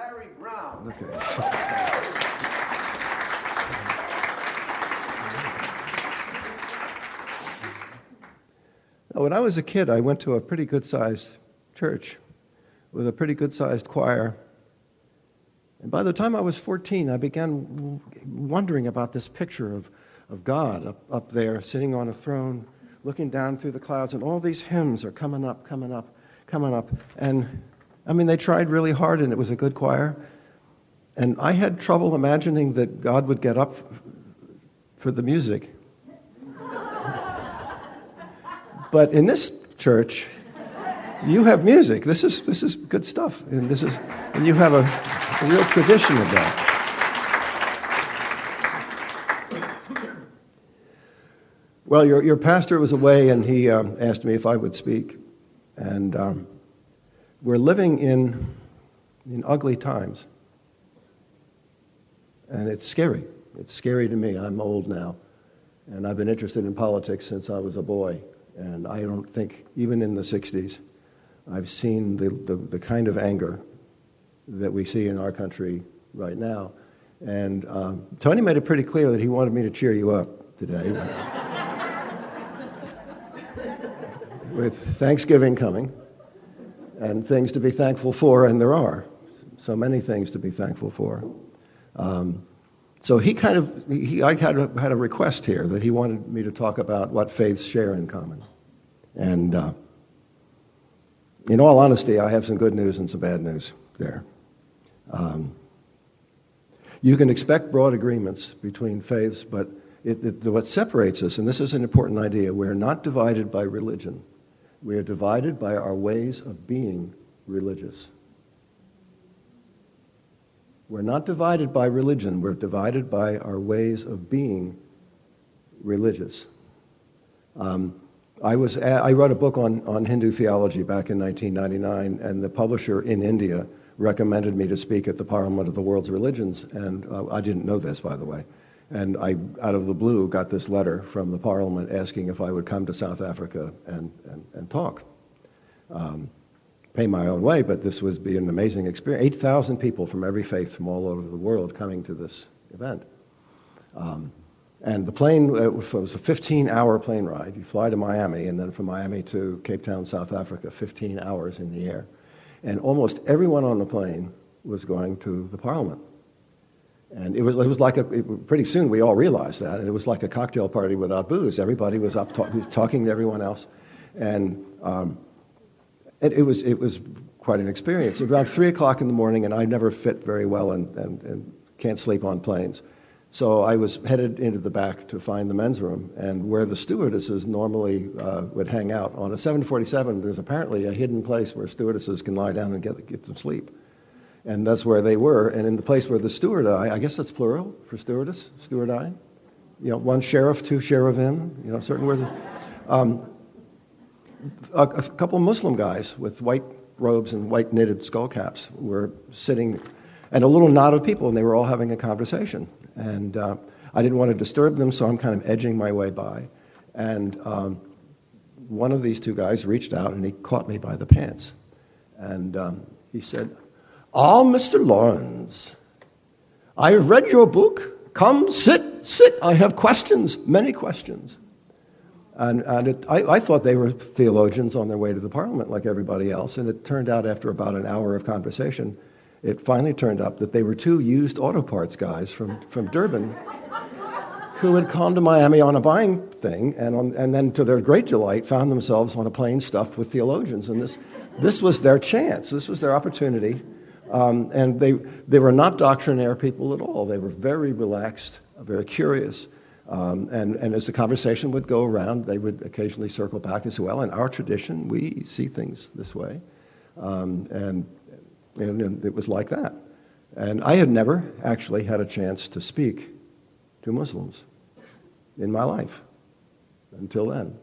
Larry Brown. Okay. When I was a kid, I went to a pretty good-sized church with a pretty good-sized choir. And by the time I was 14, I began wondering about this picture of God up there, sitting on a throne, looking down through the clouds, and all these hymns are coming up. And, I mean, they tried really hard, and it was a good choir. And I had trouble imagining that God would get up for the music. But in this church, you have music. This is good stuff, and you have a real tradition of that. Well, your pastor was away, and he asked me if I would speak, and we're living in ugly times, and it's scary. It's scary to me. I'm old now, and I've been interested in politics since I was a boy. And I don't think, even in the 60s, I've seen the kind of anger that we see in our country right now. And Tony made it pretty clear that he wanted me to cheer you up today. With Thanksgiving coming, and things to be thankful for, and there are so many things to be thankful for. So I had a request here that he wanted me to talk about what faiths share in common. And in all honesty, I have some good news and some bad news there. You can expect broad agreements between faiths, but what separates us, and this is an important idea, we're not divided by religion. We are divided by our ways of being religious. We're not divided by religion. We're divided by our ways of being religious. I wrote a book on Hindu theology back in 1999, and the publisher in India recommended me to speak at the Parliament of the World's Religions, and I didn't know this, by the way. And I, out of the blue, got this letter from the Parliament asking if I would come to South Africa and talk. Pay my own way, but this would be an amazing experience. 8,000 people from every faith from all over the world coming to this event. And the plane was a 15-hour plane ride. You fly to Miami, and then from Miami to Cape Town, South Africa, 15 hours in the air. And almost everyone on the plane was going to the Parliament. And it was like pretty soon we all realized that, and it was like a cocktail party without booze. Everybody was up talking to everyone else, and it was quite an experience. About 3 o'clock in the morning, and I never fit very well and can't sleep on planes. So I was headed into the back to find the men's room, and where the stewardesses normally would hang out. On a 747, there's apparently a hidden place where stewardesses can lie down and get some sleep. And that's where they were. And in the place where the stewardi, I guess that's plural for stewardess, stewardi. You know, one sheriff, two cherubim, you know, certain words. A couple of Muslim guys with white robes and white knitted skull caps were sitting, and a little knot of people, and they were all having a conversation. And I didn't want to disturb them, so I'm kind of edging my way by. And one of these two guys reached out, and he caught me by the pants. And he said, "Ah, Mr. Lawrence, I have read your book. Come, sit. I have questions, many questions." And I thought they were theologians on their way to the Parliament like everybody else, and it turned out after about an hour of conversation, it finally turned up that they were two used auto parts guys from Durban who had come to Miami on a buying thing, and then to their great delight found themselves on a plane stuffed with theologians. And this was their chance. This was their opportunity. And they were not doctrinaire people at all. They were very relaxed, very curious. And as the conversation would go around, they would occasionally circle back and say, "Well, in our tradition, we see things this way." And it was like that. And I had never actually had a chance to speak to Muslims in my life until then.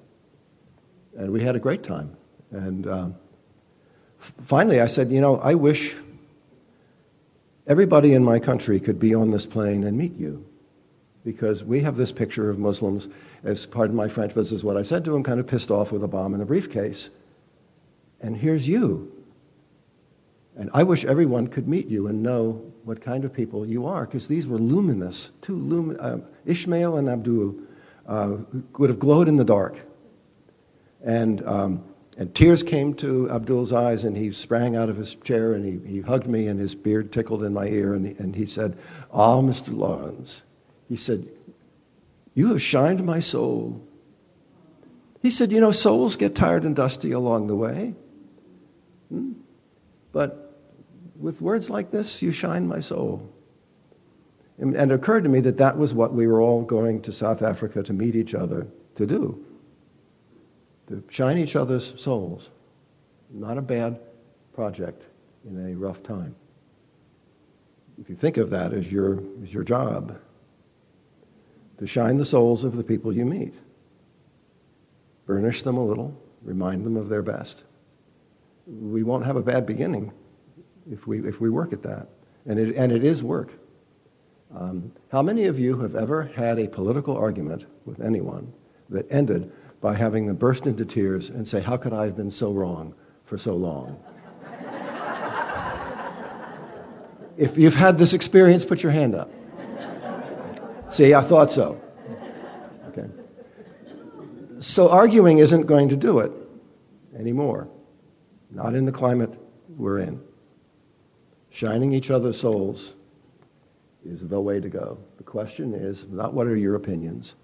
And we had a great time. And finally I said, I wish everybody in my country could be on this plane and meet you. Because we have this picture of Muslims, as pardon my French, but this is what I said to him, kind of pissed off with a bomb in a briefcase. And here's you. And I wish everyone could meet you and know what kind of people you are, because these were luminous, Ishmael and Abdul would have glowed in the dark. And tears came to Abdul's eyes, and he sprang out of his chair, and he hugged me, and his beard tickled in my ear, and he said, "Ah, Mr. Lawrence," he said, "you have shined my soul." He said, souls get tired and dusty along the way. But with words like this, you shine my soul. And it occurred to me that was what we were all going to South Africa to meet each other to do. To shine each other's souls. Not a bad project in a rough time. If you think of that as your job, to shine the souls of the people you meet. Burnish them a little, remind them of their best. We won't have a bad beginning if we work at that. And it is work. How many of you have ever had a political argument with anyone that ended by having them burst into tears and say, "How could I have been so wrong for so long?" If you've had this experience, put your hand up. See, I thought so. Okay. So arguing isn't going to do it anymore. Not in the climate we're in. Shining each other's souls is the way to go. The question is not what are your opinions,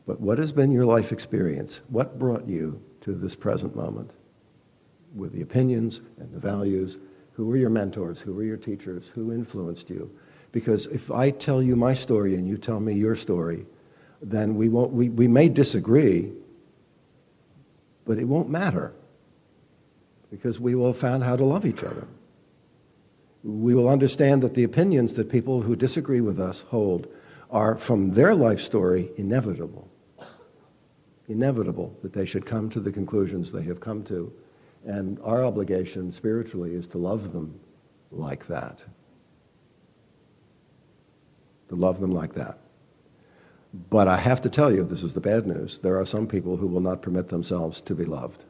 but what has been your life experience? What brought you to this present moment with the opinions and the values? Who were your mentors? Who were your teachers? Who influenced you? Because if I tell you my story and you tell me your story, then we may disagree, but it won't matter because we will have found how to love each other. We will understand that the opinions that people who disagree with us hold are, from their life story, inevitable. Inevitable that they should come to the conclusions they have come to. And our obligation spiritually is to love them like that. To love them like that. But I have to tell you, this is the bad news, there are some people who will not permit themselves to be loved.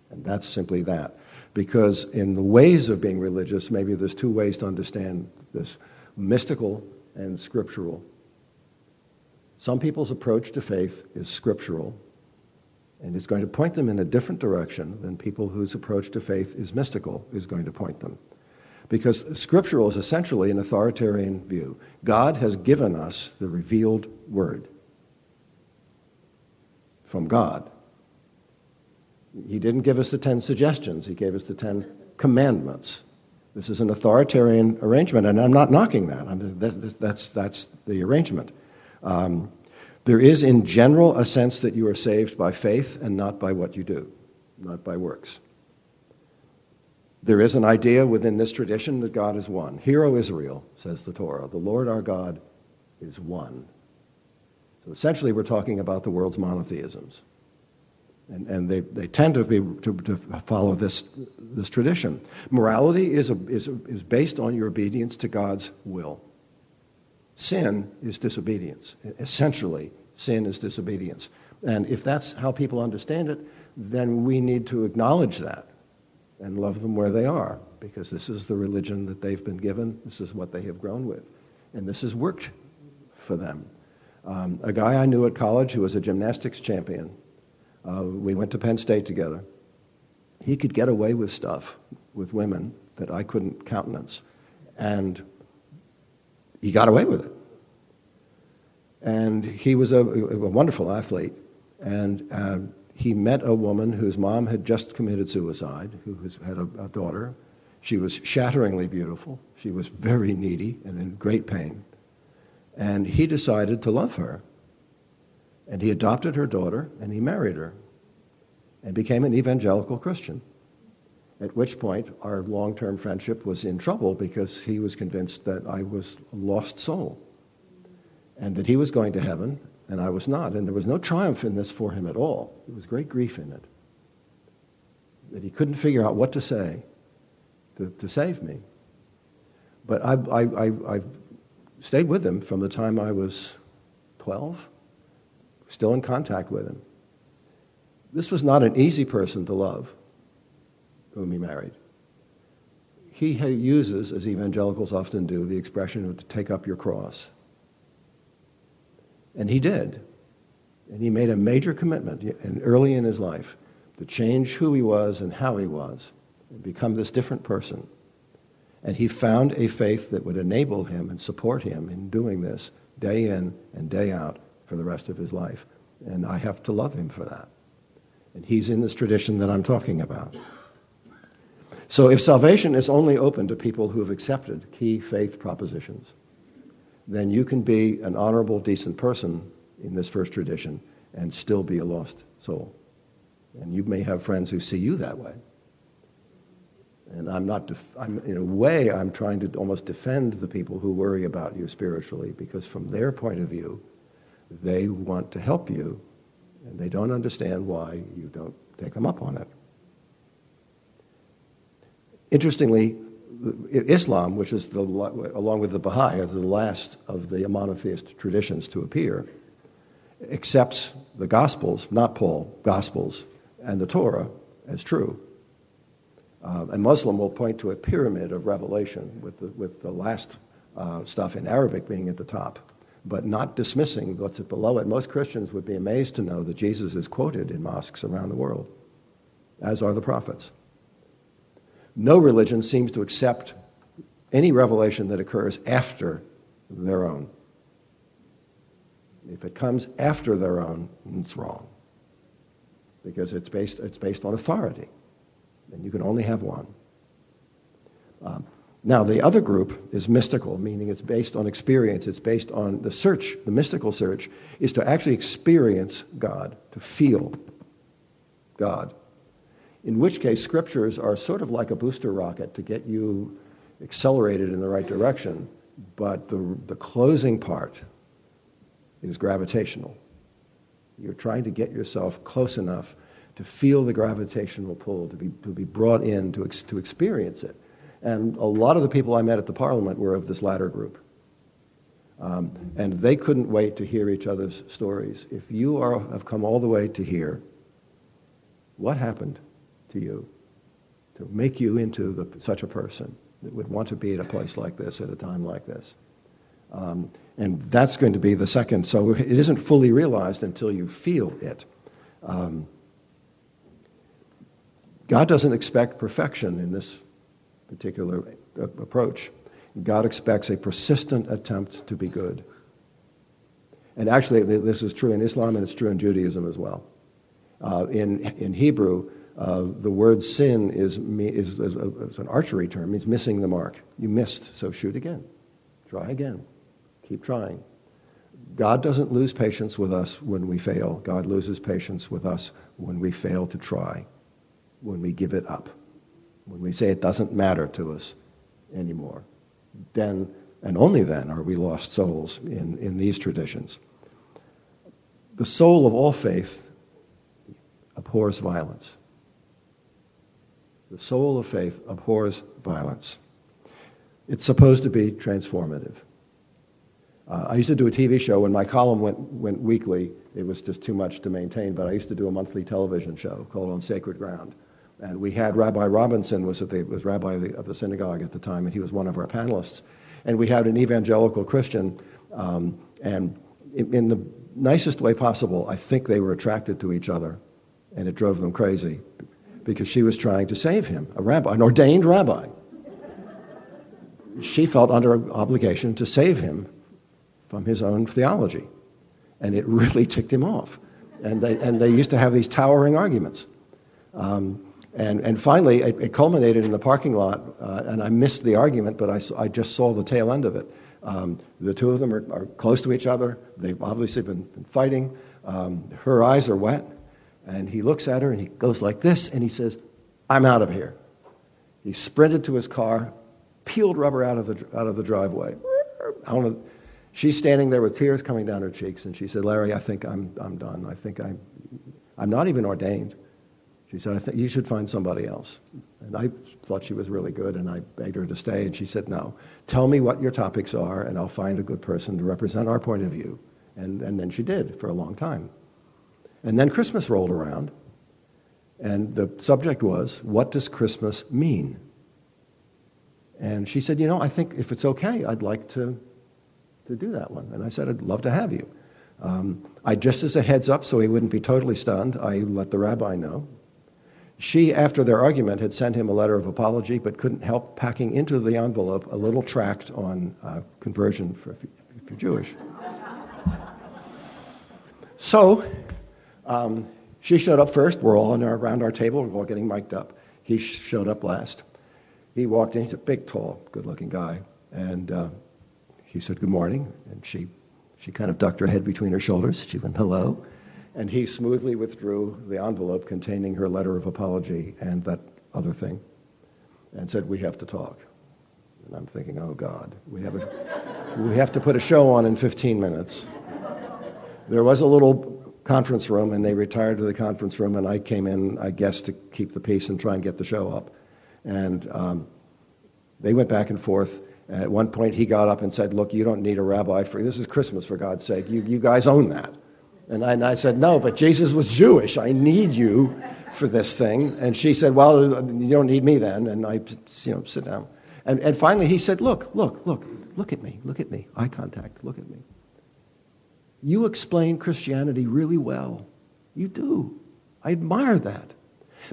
And that's simply that. Because in the ways of being religious, maybe there's two ways to understand this: mystical and scriptural. Some people's approach to faith is scriptural, and it's going to point them in a different direction than people whose approach to faith is mystical is going to point them. Because scriptural is essentially an authoritarian view. God has given us the revealed word from God. He didn't give us the 10 suggestions. He gave us the 10 commandments. This is an authoritarian arrangement, and I'm not knocking that. That's the arrangement. There is, in general, a sense that you are saved by faith and not by what you do, not by works. There is an idea within this tradition that God is one. Hear, O Israel, says the Torah, the Lord our God is one. So essentially we're talking about the world's monotheisms. And they tend to follow this tradition. Morality is based on your obedience to God's will. Sin is disobedience. Essentially, sin is disobedience. And if that's how people understand it, then we need to acknowledge that and love them where they are, because this is the religion that they've been given. This is what they have grown with. And this has worked for them. A guy I knew at college who was a gymnastics champion, we went to Penn State together. He could get away with stuff with women that I couldn't countenance. And he got away with it. And he was a wonderful athlete. And he met a woman whose mom had just committed suicide, who had a daughter. She was shatteringly beautiful. She was very needy and in great pain. And he decided to love her. And he adopted her daughter, and he married her, and became an evangelical Christian. At which point, our long-term friendship was in trouble because he was convinced that I was a lost soul, and that he was going to heaven, and I was not. And there was no triumph in this for him at all. There was great grief in it, that he couldn't figure out what to say to save me. But I stayed with him from the time I was 12. Still in contact with him. This was not an easy person to love, whom he married. he uses, as evangelicals often do, the expression of to take up your cross. And he did. And he made a major commitment early in his life to change who he was and how he was and become this different person. And he found a faith that would enable him and support him in doing this day in and day out for the rest of his life. And I have to love him for that. And he's in this tradition that I'm talking about. So if salvation is only open to people who have accepted key faith propositions, then you can be an honorable, decent person in this first tradition and still be a lost soul. And you may have friends who see you that way. And in a way, I'm trying to almost defend the people who worry about you spiritually, because from their point of view, they want to help you, and they don't understand why you don't take them up on it. Interestingly, Islam, which is along with the Baha'i, is the last of the monotheist traditions to appear, accepts the Gospels, not Paul, Gospels, and the Torah as true. A Muslim will point to a pyramid of revelation with the last stuff in Arabic being at the top, but not dismissing what's below it. Most Christians would be amazed to know that Jesus is quoted in mosques around the world, as are the prophets. No religion seems to accept any revelation that occurs after their own. If it comes after their own, it's wrong, because it's based on authority, and you can only have one. Now, the other group is mystical, meaning it's based on experience. It's based on the search. The mystical search is to actually experience God, to feel God. In which case, scriptures are sort of like a booster rocket to get you accelerated in the right direction, but the closing part is gravitational. You're trying to get yourself close enough to feel the gravitational pull, to be brought in, to experience it. And a lot of the people I met at the Parliament were of this latter group. And they couldn't wait to hear each other's stories. If you have come all the way to here, what happened to you to make you into such a person that would want to be at a place like this at a time like this? And that's going to be the second. So it isn't fully realized until you feel it. God doesn't expect perfection in this particular approach. God expects a persistent attempt to be good. And actually, this is true in Islam, and it's true in Judaism as well. In Hebrew, the word sin is an archery term. It means missing the mark. You missed, so shoot again. Try again. Keep trying. God doesn't lose patience with us when we fail. God loses patience with us when we fail to try, when we give it up, when we say it doesn't matter to us anymore. Then, and only then, are we lost souls in these traditions. The soul of all faith abhors violence. The soul of faith abhors violence. It's supposed to be transformative. I used to do a TV show. When my column went weekly, it was just too much to maintain, but I used to do a monthly television show called On Sacred Ground. And we had Rabbi Robinson was rabbi of the synagogue at the time, and he was one of our panelists. And we had an evangelical Christian, and in the nicest way possible, I think they were attracted to each other, and it drove them crazy, because she was trying to save him, a rabbi, an ordained rabbi. She felt under obligation to save him from his own theology, and it really ticked him off. And they used to have these towering arguments. And finally, it culminated in the parking lot, and I missed the argument, but I just saw the tail end of it. The two of them are close to each other. They've obviously been fighting. Her eyes are wet, and he looks at her, and he goes like this, and he says, "I'm out of here." He sprinted to his car, peeled rubber out of the driveway. She's standing there with tears coming down her cheeks, and she said, "Larry, I think I'm done. I think I'm not even ordained." She said, "I think you should find somebody else." And I thought she was really good, and I begged her to stay, and she said, "No, tell me what your topics are, and I'll find a good person to represent our point of view." And then she did for a long time. And then Christmas rolled around, and the subject was, what does Christmas mean? And she said, I think if it's okay, I'd like to do that one. And I said, I'd love to have you. Just as a heads up, so he wouldn't be totally stunned, I let the rabbi know. She, after their argument, had sent him a letter of apology, but couldn't help packing into the envelope a little tract on conversion if you're Jewish. So she showed up first. We're all around our table. We're all getting mic'd up. He showed up last. He walked in. He's a big, tall, good-looking guy. And he said, good morning. And she kind of ducked her head between her shoulders. She went, hello. And he smoothly withdrew the envelope containing her letter of apology and that other thing and said, we have to talk. And I'm thinking, oh, God, we have to put a show on in 15 minutes. There was a little conference room, and they retired to the conference room, and I came in, I guess, to keep the peace and try and get the show up. And they went back and forth. At one point, he got up and said, look, you don't need a rabbi this is Christmas, for God's sake. You guys own that. And I said, no, but Jesus was Jewish. I need you for this thing. And she said, well, you don't need me then. And I, sit down. And finally he said, look at me. Eye contact, look at me. You explain Christianity really well. You do. I admire that.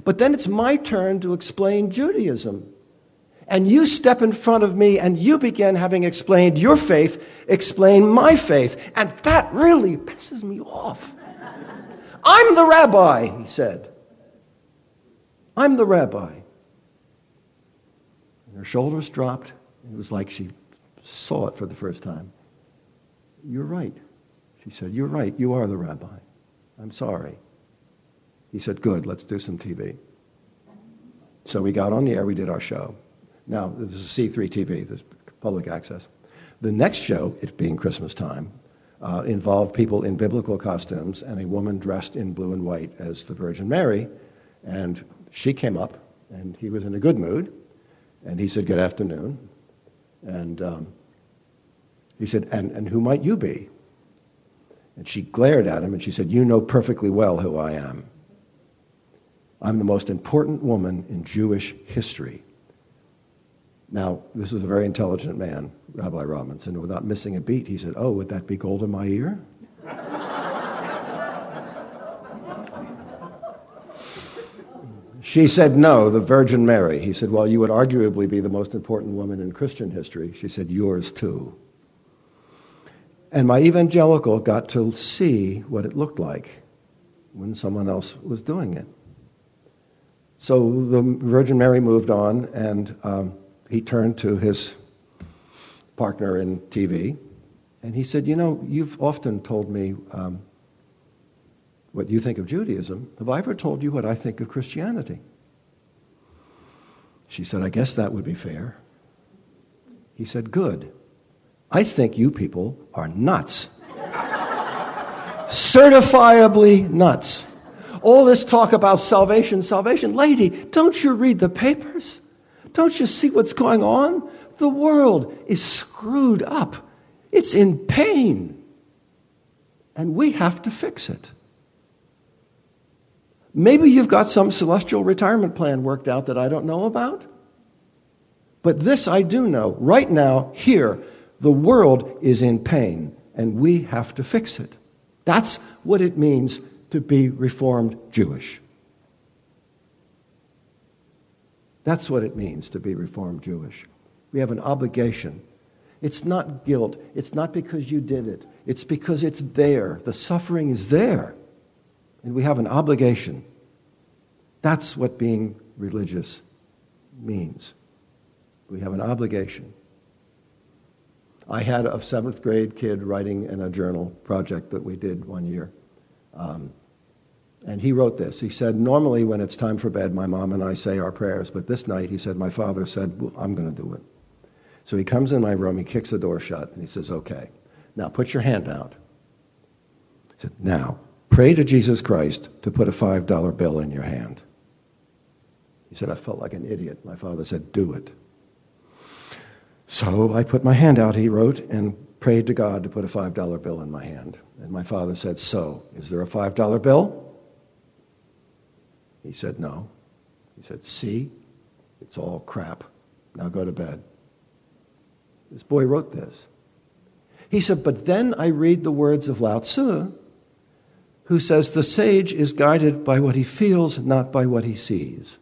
But then it's my turn to explain Judaism. And you step in front of me and you begin, having explained your faith, explain my faith. And that really pisses me off. I'm the rabbi, he said. I'm the rabbi. And her shoulders dropped. It was like she saw it for the first time. You're right. She said, you're right. You are the rabbi. I'm sorry. He said, good, let's do some TV. So we got on the air. We did our show. Now, this is C3 TV, this public access. The next show, it being Christmas time, involved people in biblical costumes and a woman dressed in blue and white as the Virgin Mary. And she came up, and he was in a good mood. And he said, good afternoon. And he said, and who might you be? And she glared at him, and she said, you know perfectly well who I am. I'm the most important woman in Jewish history. Now, this is a very intelligent man, Rabbi Robinson. Without missing a beat, he said, oh, would that be gold in my ear? She said, no, the Virgin Mary. He said, well, you would arguably be the most important woman in Christian history. She said, yours too. And my evangelical got to see what it looked like when someone else was doing it. So the Virgin Mary moved on, and he turned to his partner in TV, and he said, you've often told me what you think of Judaism. Have I ever told you what I think of Christianity? She said, I guess that would be fair. He said, good. I think you people are nuts. Certifiably nuts. All this talk about salvation. Lady, don't you read the papers? Don't you see what's going on? The world is screwed up. It's in pain. And we have to fix it. Maybe you've got some celestial retirement plan worked out that I don't know about. But this I do know. Right now, here, the world is in pain, and we have to fix it. That's what it means to be Reformed Jewish. That's what it means to be Reformed Jewish. We have an obligation. It's not guilt. It's not because you did it. It's because it's there. The suffering is there. And we have an obligation. That's what being religious means. We have an obligation. I had a 7th grade kid writing in a journal project that we did one year. And he wrote this. He said, normally when it's time for bed, my mom and I say our prayers. But this night, he said, my father said, well, I'm going to do it. So he comes in my room, he kicks the door shut, and he says, okay, now put your hand out. He said, now, pray to Jesus Christ to put a $5 bill in your hand. He said, I felt like an idiot. My father said, do it. So I put my hand out, he wrote, and prayed to God to put a $5 bill in my hand. And my father said, so, is there a $5 bill? He said, no. He said, see, it's all crap. Now go to bed. This boy wrote this. He said, but then I read the words of Lao Tzu, who says the sage is guided by what he feels, not by what he sees.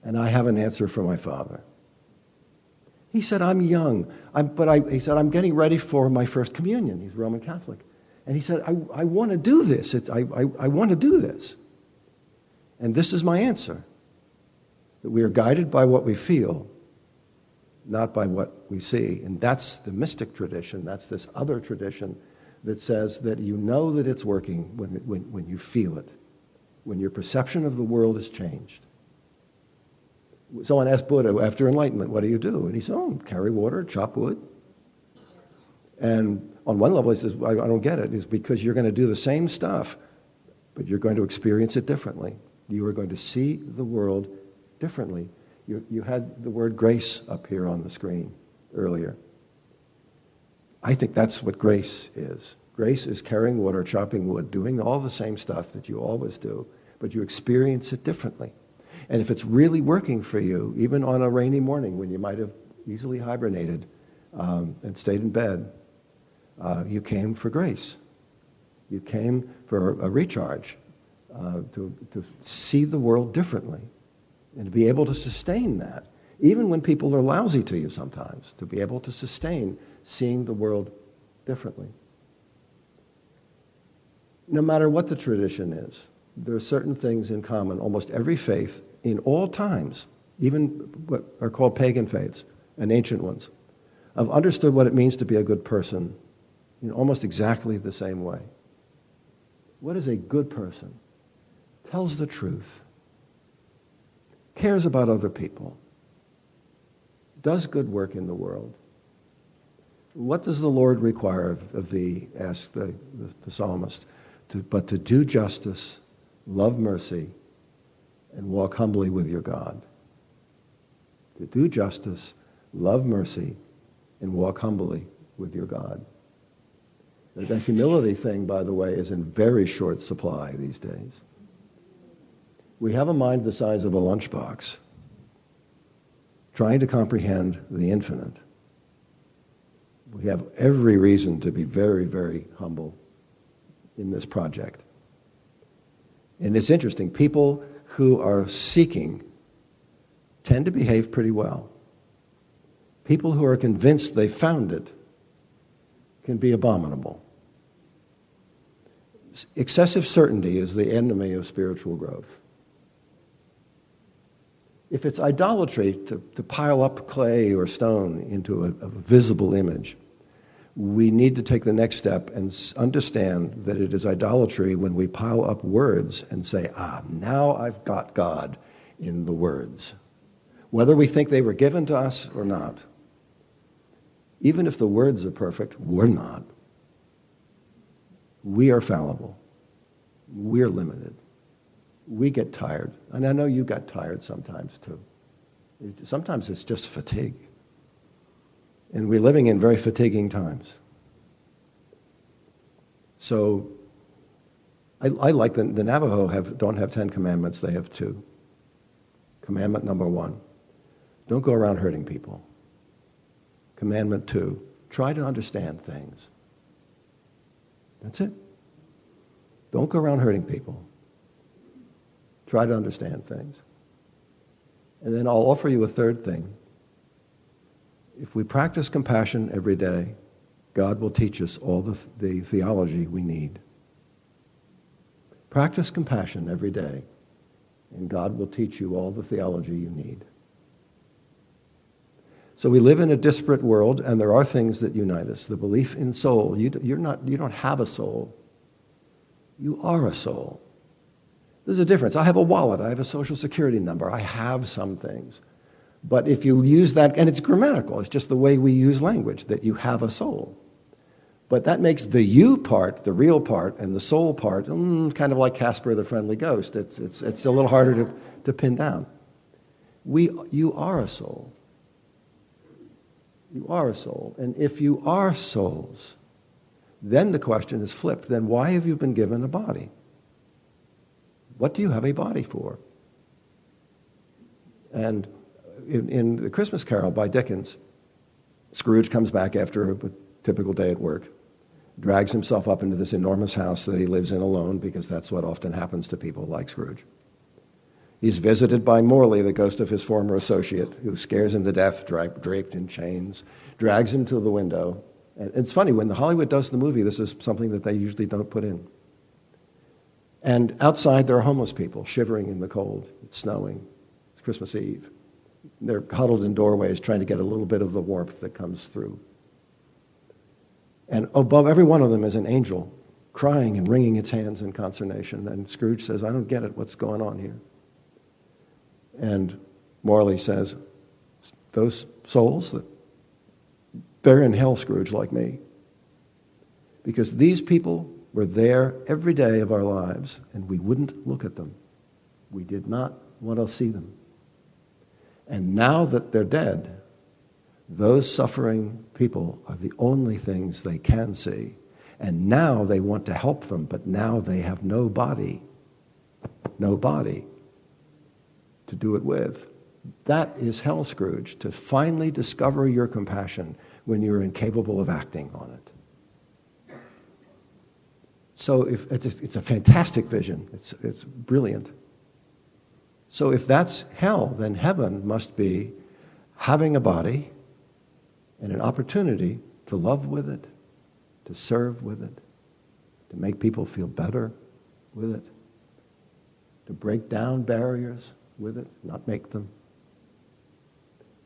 And I have an answer for my father. He said, I'm young, he said, I'm getting ready for my first communion. He's Roman Catholic. And he said, I want to do this. I want to do this. And this is my answer. That we are guided by what we feel, not by what we see. And that's the mystic tradition. That's this other tradition that says that you know that it's working when you feel it, when your perception of the world is changed. Someone asked Buddha, after enlightenment, what do you do? And he said, carry water, chop wood. And on one level, he says, I don't get it. It's because you're going to do the same stuff, but you're going to experience it differently. You are going to see the world differently. You had the word grace up here on the screen earlier. I think that's what grace is. Grace is carrying water, chopping wood, doing all the same stuff that you always do, but you experience it differently. And if it's really working for you, even on a rainy morning when you might have easily hibernated and stayed in bed, you came for grace. You came for a recharge, to see the world differently and to be able to sustain that. Even when people are lousy to you sometimes, to be able to sustain seeing the world differently. No matter what the tradition is, there are certain things in common. Almost every faith in all times, even what are called pagan faiths and ancient ones, have understood what it means to be a good person in almost exactly the same way. What is a good person? Tells the truth, cares about other people, does good work in the world. What does the Lord require of thee, asked the psalmist, but to do justice, love mercy, and walk humbly with your God. To do justice, love mercy, and walk humbly with your God. That humility thing, by the way, is in very short supply these days. We have a mind the size of a lunchbox, trying to comprehend the infinite. We have every reason to be very, very humble in this project. And it's interesting, people who are seeking tend to behave pretty well. People who are convinced they found it can be abominable. Excessive certainty is the enemy of spiritual growth. If it's idolatry to pile up clay or stone into a visible image, we need to take the next step and understand that it is idolatry when we pile up words and say, now I've got God in the words. Whether we think they were given to us or not. Even if the words are perfect, we're not. We are fallible. We're limited. We get tired. And I know you got tired sometimes too. Sometimes it's just fatigue. And we're living in very fatiguing times. So I like the Navajo don't have 10 commandments, they have 2. Commandment number 1, don't go around hurting people. Commandment 2, try to understand things. That's it. Don't go around hurting people. Try to understand things. And then I'll offer you a third thing. If we practice compassion every day, God will teach us all the theology we need. Practice compassion every day, and God will teach you all the theology you need. So we live in a disparate world, and there are things that unite us. The belief in soul. You don't have a soul. You are a soul. There's a difference. I have a wallet. I have a social security number. I have some things. But if you use that, and it's grammatical, it's just the way we use language, that you have a soul. But that makes the you part, the real part, and the soul part, kind of like Casper the Friendly Ghost. It's a little harder to pin down. You are a soul. You are a soul. And if you are souls, then the question is flipped. Then why have you been given a body? What do you have a body for? And in The Christmas Carol by Dickens, Scrooge comes back after a typical day at work, drags himself up into this enormous house that he lives in alone, because that's what often happens to people like Scrooge. He's visited by Morley, the ghost of his former associate, who scares him to death, draped in chains, drags him to the window. And it's funny, when Hollywood does the movie, this is something that they usually don't put in. And outside, there are homeless people shivering in the cold. It's snowing. It's Christmas Eve. They're huddled in doorways trying to get a little bit of the warmth that comes through. And above every one of them is an angel crying and wringing its hands in consternation. And Scrooge says, I don't get it. What's going on here? And Morley says, those souls, they're in hell, Scrooge, like me. Because these people were there every day of our lives, and we wouldn't look at them. We did not want to see them. And now that they're dead, those suffering people are the only things they can see. And now they want to help them, but now they have no body to do it with. That is hell, Scrooge, to finally discover your compassion when you're incapable of acting on it. So if it's a fantastic vision. It's brilliant. So if that's hell, then heaven must be having a body and an opportunity to love with it, to serve with it, to make people feel better with it, to break down barriers with it, not make them.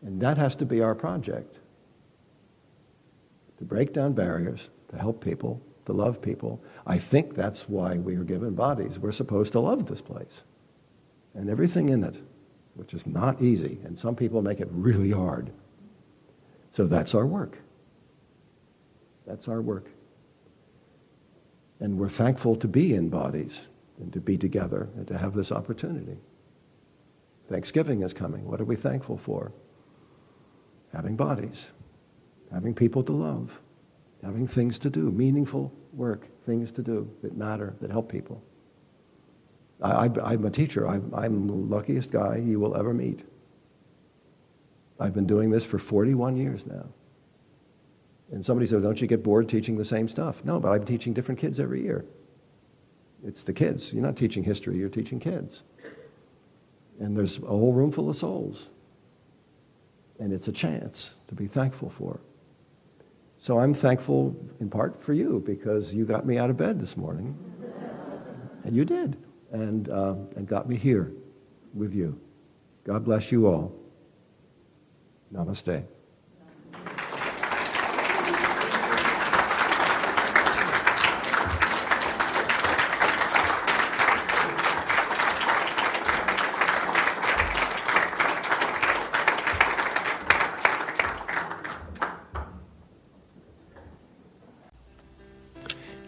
And that has to be our project. To break down barriers, to help people, to love people. I think that's why we are given bodies. We're supposed to love this place and everything in it, which is not easy. And some people make it really hard. So that's our work. That's our work. And we're thankful to be in bodies and to be together and to have this opportunity. Thanksgiving is coming. What are we thankful for? Having bodies, having people to love, having things to do, meaningful work, things to do that matter, that help people. I'm a teacher. I'm the luckiest guy you will ever meet. I've been doing this for 41 years now. And somebody says, don't you get bored teaching the same stuff? No, but I'm teaching different kids every year. It's the kids. You're not teaching history, you're teaching kids. And there's a whole room full of souls. And it's a chance to be thankful for. So I'm thankful in part for you, because you got me out of bed this morning. And you did. And got me here with you. God bless you all. Namaste.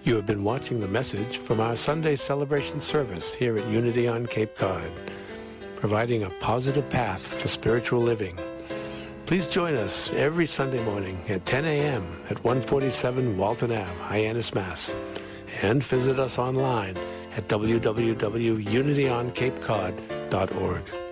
You have been watching the message from our Sunday celebration service here at Unity on Cape Cod, providing a positive path for spiritual living. Please join us every Sunday morning at 10 a.m. at 147 Walton Ave, Hyannis, Mass. And visit us online at www.unityoncapecod.org.